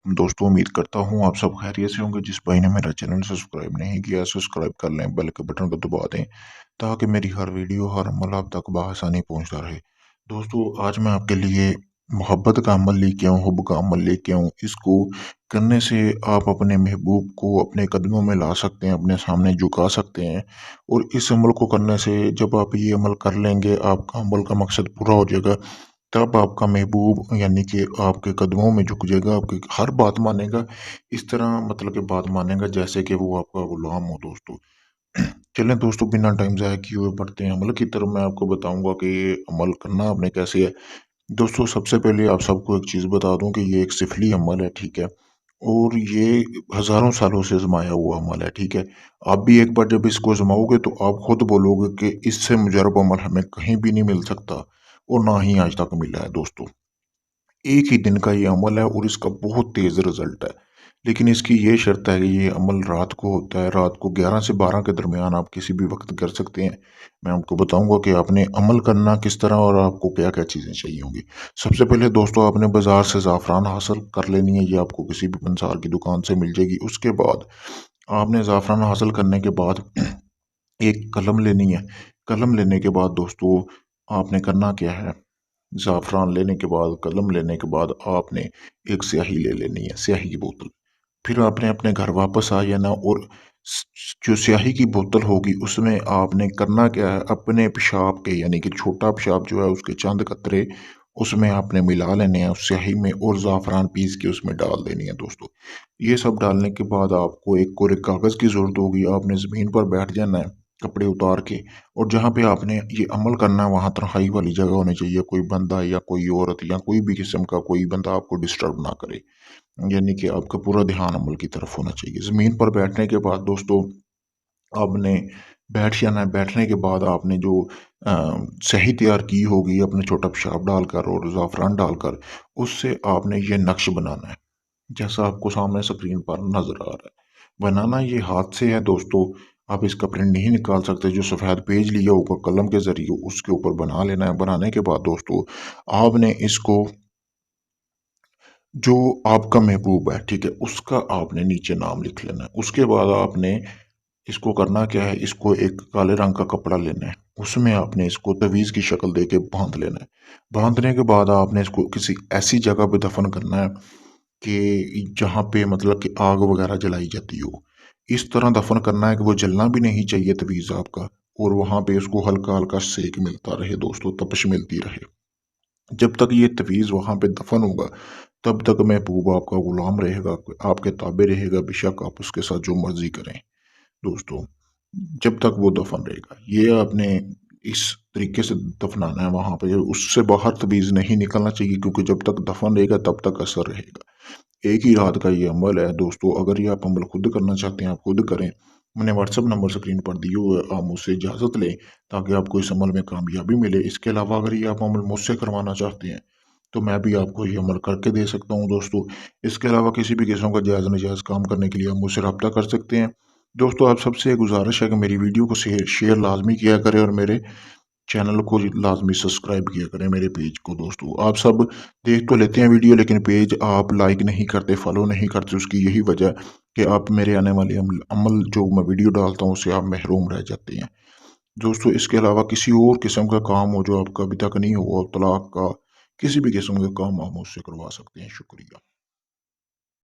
दोस्तों उम्मीद करता हूँ आप सब खैरियत से होंगे। जिस भाई ने मेरा चैनल सब्सक्राइब नहीं किया सब्सक्राइब कर लें, बेल के बटन को दबा दें ताकि मेरी हर वीडियो हर अमल आप तक बआसानी पहुँचता रहे। दोस्तों आज मैं आपके लिए मोहब्बत का अमल लेके आऊँ, हुब का अमल लेके आऊँ। इसको करने से आप अपने महबूब को अपने कदमों में ला सकते हैं, अपने सामने झुका सकते हैं। और इस अमल को करने से जब आप ये अमल कर लेंगे आपका अमल का मकसद पूरा हो जाएगा। तब आपका महबूब यानी कि आपके कदमों में झुक जाएगा, आपकी हर बात मानेगा। इस तरह मतलब कि बात मानेगा जैसे कि वो आपका गुलाम हो दोस्तों। चलें दोस्तों बिना टाइम ज़ाया किए हुए बढ़ते हैं अमल की तरफ। मैं आपको बताऊंगा कि ये अमल करना आपने कैसे है। दोस्तों सबसे पहले आप सबको एक चीज़ बता दूं कि ये एक सिफली अमल है, ठीक है। और ये हजारों सालों से आजमाया हुआ अमल है, ठीक है। आप भी एक बार जब इसको आजमाओगे तो आप खुद बोलोगे कि इससे मुजरब अमल हमें कहीं भी नहीं मिल सकता और ना ही आज तक मिला है दोस्तों। एक ही दिन का ये अमल है और इसका बहुत तेज़ रिजल्ट है। लेकिन इसकी ये शर्त है कि ये अमल रात को होता है, रात को 11 से 12 के दरमियान आप किसी भी वक्त कर सकते हैं। मैं आपको बताऊंगा कि आपने अमल करना किस तरह और आपको क्या क्या चीज़ें चाहिए होंगी। सबसे पहले दोस्तों आपने बाजार से ज़ाफ़रान हासिल कर लेनी है, ये आपको किसी भी पंसार की दुकान से मिल जाएगी। उसके बाद आपने ज़ाफ़रान हासिल करने के बाद एक कलम लेनी है। कलम लेने के बाद दोस्तों आपने करना क्या है, ज़ाफ़रान लेने के बाद, कलम लेने के बाद आपने एक स्याही ले लेनी है, स्याही की बोतल। फिर आपने अपने घर वापस आ जाना और जो स्याही की बोतल होगी उसमें आपने करना क्या है, अपने पेशाब के यानी कि छोटा पेशाब जो है उसके चंद कतरे उसमें आपने मिला लेने हैं उस स्याही में और ज़ाफ़रान पीस के उसमें डाल देनी है दोस्तों। ये सब डालने के बाद आपको एक कोरे कागज़ की ज़रूरत होगी। आपने ज़मीन पर बैठ जाना है कपड़े उतार के। और जहाँ पे आपने ये अमल करना है वहाँ तन्हाई वाली जगह होनी चाहिए, कोई बंदा या कोई औरत या कोई भी किस्म का कोई बंदा आपको डिस्टर्ब ना करे। यानी कि आपका पूरा ध्यान अमल की तरफ होना चाहिए। ज़मीन पर बैठने के बाद दोस्तों आपने बैठ जाना है। बैठने के बाद आपने जो सही तैयार की होगी अपने छोटा पेशाब डालकर और ज़ाफ़रान डालकर, उससे आपने ये नक्श बनाना है जैसा आपको सामने स्क्रीन पर नज़र आ रहा है। बनाना ये हाथ से है दोस्तों, आप इसका प्रिंट नहीं निकाल सकते। जो सफ़ेद पेज लिया होगा कलम के ज़रिए उसके ऊपर बना लेना है। बनाने के बाद दोस्तों आपने इसको जो आपका महबूब है, ठीक है, उसका आपने नीचे नाम लिख लेना है। उसके बाद आपने इसको करना क्या है, इसको एक काले रंग का कपड़ा लेना है, उसमें आपने इसको तवीज़ की शक्ल देके बांध लेना है। बांधने के बाद आपने इसको किसी ऐसी जगह पे दफन करना है कि जहाँ पे मतलब कि आग वगैरह जलाई जाती हो। इस तरह दफन करना है कि वो जलना भी नहीं चाहिए तवीज़ आपका, और वहाँ पे उसको हल्का हल्का सेक मिलता रहे दोस्तों, तपश मिलती रहे। जब तक ये तवीज़ वहाँ पे दफन होगा तब तक महबूब आपका गुलाम रहेगा, आपके ताबे रहेगा, बेशक आप उसके साथ जो मर्जी करें दोस्तों, जब तक वो दफन रहेगा। ये आपने इस तरीके से दफनाना है वहाँ पे, उससे बाहर तवीज़ नहीं निकलना चाहिए क्योंकि जब तक दफन रहेगा तब तक असर रहेगा। एक ही रात का ये अमल है दोस्तों। अगर ये आप अमल खुद करना चाहते हैं आप खुद करें। मैंने व्हाट्सअप नंबर स्क्रीन पर दिए हुए हैं, आप मुझसे इजाज़त लें ताकि आपको इस अमल में कामयाबी मिले। इसके अलावा अगर ये आप अमल मुझसे करवाना चाहते हैं तो मैं भी आपको ये अमल करके दे सकता हूँ दोस्तों। इसके अलावा किसी भी किस्म का जायज़ नाजायज़ काम करने के लिए आप मुझसे रब्ता कर सकते हैं। दोस्तों आप सबसे एक गुजारिश है कि मेरी वीडियो को शेयर लाजमी किया करें और मेरे चैनल को लाजमी सब्सक्राइब किया करें, मेरे पेज को दोस्तों। आप सब देख तो लेते हैं वीडियो लेकिन पेज आप लाइक नहीं करते, फॉलो नहीं करते। उसकी यही वजह है कि आप मेरे आने वाले अमल अमल जो मैं वीडियो डालता हूँ उससे आप महरूम रह जाते हैं दोस्तों। इसके अलावा किसी और किस्म का काम हो जो आपका अभी तक नहीं हुआ, तलाक का किसी भी किस्म का काम आप मुझसे करवा सकते हैं। शुक्रिया।